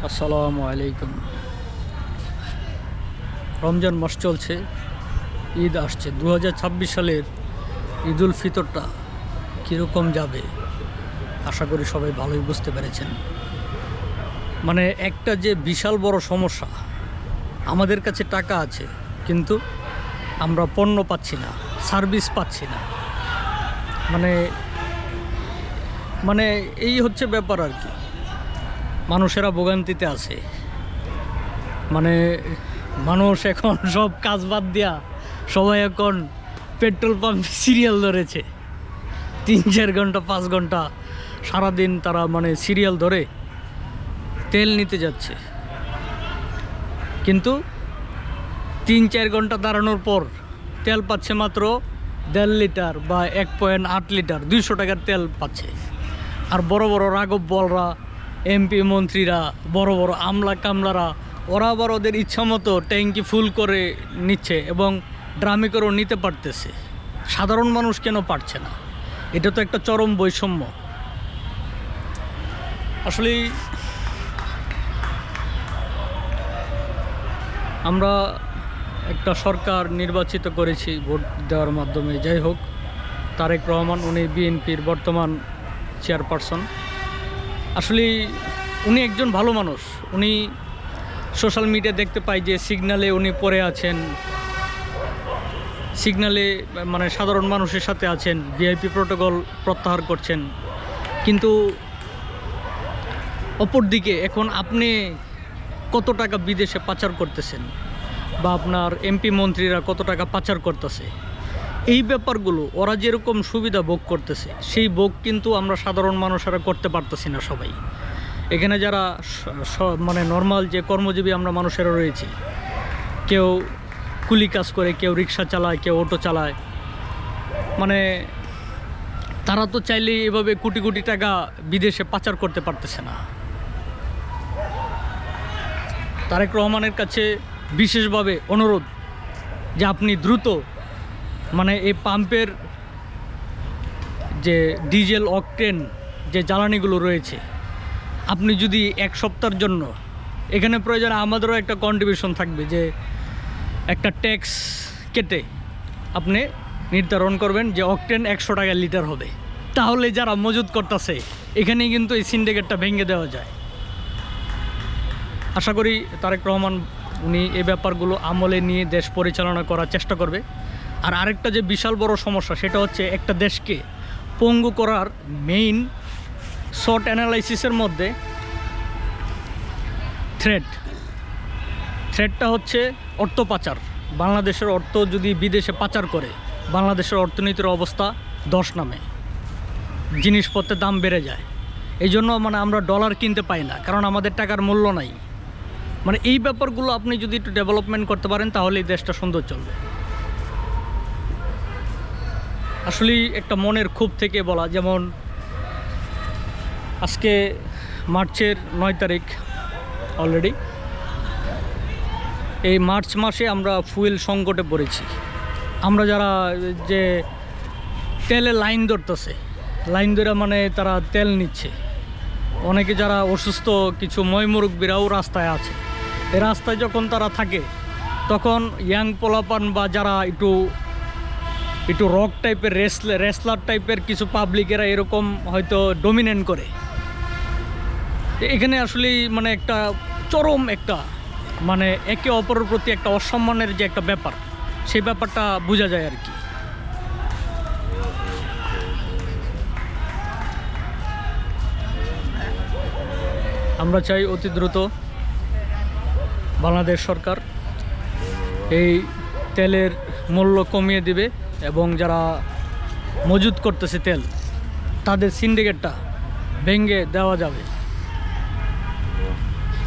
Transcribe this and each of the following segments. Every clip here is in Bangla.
আসসালামু আলাইকুম। রমজান মাস চলছে, ঈদ আসছে। 2026 সালের ঈদুল ফিতরটা কীরকম যাবে আশা করি সবাই ভালোই বুঝতে পেরেছেন। মানে একটা যে বিশাল বড় সমস্যা, আমাদের কাছে টাকা আছে কিন্তু আমরা পণ্য পাচ্ছি না, সার্ভিস পাচ্ছি না। মানে মানে এই হচ্ছে ব্যাপার আর কি। মানুষেরা ভোগান্তিতে আছে। মানে মানুষ এখন সব কাজ বাদ দিয়া সবাই এখন পেট্রোল পাম্পে সিরিয়াল ধরেছে। 3-4 ঘন্টা 5 ঘন্টা সারাদিন তারা মানে সিরিয়াল ধরে তেল নিতে যাচ্ছে, কিন্তু 3-4 ঘন্টা দাঁড়ানোর পর তেল পাচ্ছে মাত্র 1.5 লিটার বা 1.8 লিটার, 200 টাকার তেল পাচ্ছে। আর বড় বড় রাঘব বলরা, এমপি মন্ত্রীরা, বড় বড় আমলা কামলারা, ওরা আবার ওদের ইচ্ছা মতো ট্যাঙ্কি ফুল করে নিচ্ছে এবং ড্রামে করেও নিতে পারতেছে। সাধারণ মানুষ কেন পারছে না? এটা তো একটা চরম বৈষম্য। আসলে আমরা একটা সরকার নির্বাচিত করেছি ভোট দেওয়ার মাধ্যমে। যাই হোক, তারেক রহমান, উনি বিএনপির বর্তমান চেয়ারপারসন। আসলে উনি একজন ভালো মানুষ। উনি সোশ্যাল মিডিয়া দেখতে পাই যে সিগন্যালে উনি পড়ে আছেন, সিগন্যালে মানে সাধারণ মানুষের সাথে আছেন, ভিআইপি প্রোটোকল প্রত্যাহার করছেন। কিন্তু অপরদিকে এখন আপনি কত টাকা বিদেশে পাচার করতেছেন বা আপনার এমপি মন্ত্রীরা কত টাকা পাচার করতেছে, এই ব্যাপারগুলো ওরা যেরকম সুবিধা ভোগ করতেছে সেই ভোগ কিন্তু আমরা সাধারণ মানুষেরা করতে পারতেছি না সবাই। এখানে যারা মানে নর্মাল যে কর্মজীবী আমরা মানুষেরা রয়েছি, কেউ কুলি কাজ করে, কেউ রিক্সা চালায়, কেউ অটো চালায়, মানে তারা তো চাইলেই এভাবে কোটি কোটি টাকা বিদেশে পাচার করতে পারতেছে না। তারেক রহমানের কাছে বিশেষভাবে অনুরোধ যে আপনি দ্রুত মানে এই পাম্পের যে ডিজেল অকটেন যে জ্বালানিগুলো রয়েছে, আপনি যদি 1 সপ্তাহের জন্য, এখানে প্রয়োজনে আমাদেরও একটা কন্ট্রিবিউশন থাকবে, যে একটা ট্যাক্স কেটে আপনি নির্ধারণ করবেন যে অকটেন 100 টাকা লিটার হবে। তাহলে যারা মজুত করতেছে এখানেই কিন্তু এই সিন্ডিকেটটা ভেঙে দেওয়া যায়। আশা করি তারেক রহমান উনি এই ব্যাপারগুলো আমলে নিয়ে দেশ পরিচালনা করার চেষ্টা করবে। আর আরেকটা যে বিশাল বড় সমস্যা, সেটা হচ্ছে একটা দেশকে পঙ্গু করার মেইন শর্ট অ্যানালাইসিসের মধ্যে থ্রেটটা হচ্ছে অর্থ পাচার। বাংলাদেশের অর্থ যদি বিদেশে পাচার করে, বাংলাদেশের অর্থনীতির অবস্থা ধস নামে, জিনিসপত্রের দাম বেড়ে যায়। এই জন্য মানে আমরা ডলার কিনতে পাই না, কারণ আমাদের টাকার মূল্য নাই। মানে এই ব্যাপারগুলো আপনি যদি একটু ডেভেলপমেন্ট করতে পারেন তাহলে এই দেশটা সুন্দর চলবে। আসলেই একটা মনের ক্ষোভ থেকে বলা, যেমন আজকে মার্চের 9 তারিখ অলরেডি। এই মার্চ মাসে আমরা ফুয়েল সংকটে পড়েছি। আমরা যারা যে তেলে লাইন ধরতেছে, লাইন ধরে মানে তারা তেল নিচ্ছে, অনেকে যারা অসুস্থ, কিছু ময়মুরব্বীরাও রাস্তায় আছে। এই রাস্তায় যখন তারা থাকে তখন ইয়াং পোলাপান বা যারা একটু রক টাইপের রেসলার টাইপের কিছু পাবলিকেরা এরকম হয়তো ডমিনেট করে। এখানে আসলেই মানে একটা চরম একটা মানে একে অপরের প্রতি একটা অসম্মানের যে একটা ব্যাপার, সেই ব্যাপারটা বোঝা যায় আর কি। আমরা চাই অতি দ্রুত বাংলাদেশ সরকার এই তেলের মূল্য কমিয়ে দিবে এবং যারা মজুত করতেছে তেল, তাদের সিন্ডিকেটটা ভেঙে দেওয়া যাবে।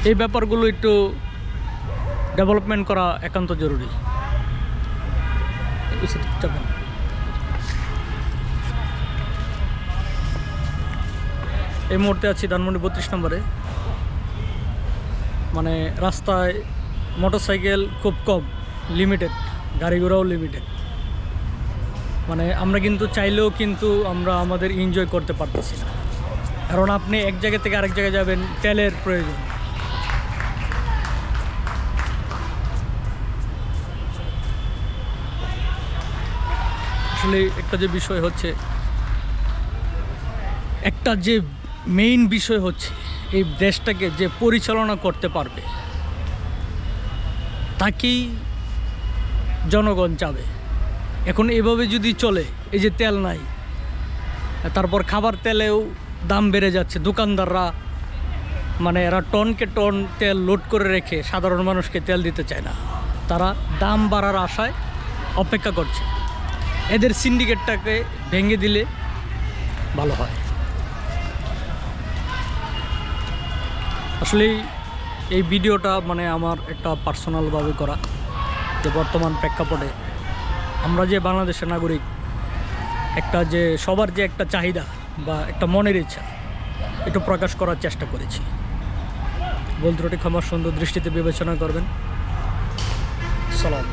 এই ব্যাপারগুলো একটু ডেভেলপমেন্ট করা একান্ত জরুরি। এই মুহূর্তে আছি ধানমন্ডি 32 নম্বরে। মানে রাস্তায় মোটরসাইকেল খুব কম, লিমিটেড, গাড়ি ঘোড়াও লিমিটেড। মানে আমরা কিন্তু চাইলেও কিন্তু আমরা আমাদের এনজয় করতে পারতেছি না, কারণ আপনি এক জায়গা থেকে আরেক জায়গায় যাবেন, তেলের প্রয়োজন। আসলে একটা যে বিষয় হচ্ছে, একটা যে মেইন বিষয় হচ্ছে এই দেশটাকে যে পরিচালনা করতে পারবে তাকেই জনগণ চাবে। এখন এভাবে যদি চলে, এই যে তেল নাই, তারপর খাবার তেলেও দাম বেড়ে যাচ্ছে, দোকানদাররা মানে এরা টনকে টন তেল লোড করে রেখে সাধারণ মানুষকে তেল দিতে চায় না, তারা দাম বাড়ার আশায় অপেক্ষা করছে। এদের সিন্ডিকেটটাকে ভেঙে দিলে ভালো হয়। আসলে এই ভিডিওটা মানে আমার একটা পার্সোনালভাবে করা, যে বর্তমান প্রেক্ষাপটে আমরা যে বাংলাদেশের নাগরিক, একটা যে সবার যে একটা চাহিদা বা একটা মনের ইচ্ছা, এটা প্রকাশ করার চেষ্টা করেছি। ভুল ত্রুটি ক্ষমার সুন্দর দৃষ্টিতে বিবেচনা করবেন। সালাম।